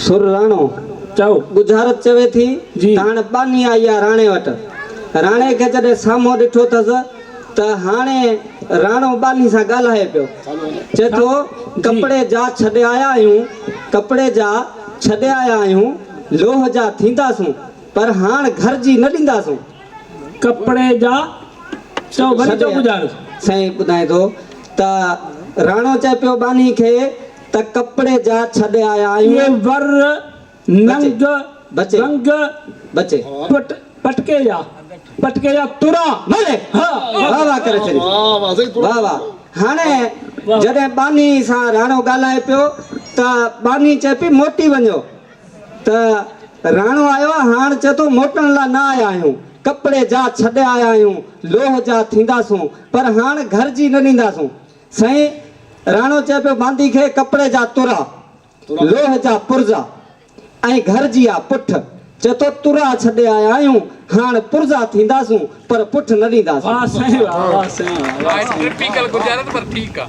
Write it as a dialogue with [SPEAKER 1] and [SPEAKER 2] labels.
[SPEAKER 1] सुर राणो
[SPEAKER 2] चओ
[SPEAKER 1] गुजारत चवे थी
[SPEAKER 2] जी।
[SPEAKER 1] हाणे बानी आई आहे राणे वटि राणे खे जॾहिं साम्हूं ॾिठो अथसि त हाणे राणो बानी सां ॻाल्हाए पियो चए थो कपिड़े जा छॾे आया आहियूं कपिड़े जा छॾे आया आहियूं लोह जा थींदासूं पर हाणे घर जी न ॾींदासूं
[SPEAKER 2] कपड़े जा चओ वरी चओ गुज़ारो
[SPEAKER 1] साईं ॿुधाए थो त राणो चए पियो बानी खे त कपिड़े जा छॾे आया
[SPEAKER 2] ये
[SPEAKER 1] आहियूं
[SPEAKER 2] वर नंग
[SPEAKER 1] बचे
[SPEAKER 2] रंग
[SPEAKER 1] बचे
[SPEAKER 2] पटके जा तुरा
[SPEAKER 1] भले वाह वाह करे छॾी वाह वाह हाणे जॾहिं बानी सां राणो ॻाल्हाए पियो त बानी चए पई मोटी वञो त राणो आयो हाणे चए थो मोटण लाइ न आया आहियूं कपिड़े जा छॾे आया आहियूं लोह जा थींदासूं पर हाणे घर जी न ॾींदासूं साईं राणो चए पियो बांदी खे कपिड़े जा तुरा लोह जा पुर्जा ऐं घर जी आहे पुठ चए थो तुरा छॾे आया आहियूं हाणे पुर्जा थींदासूं पर पुठ न ॾींदासूं
[SPEAKER 2] वाह सही वाह वाह सही वाह
[SPEAKER 3] टिपिकल गुजरात पर ठीक है।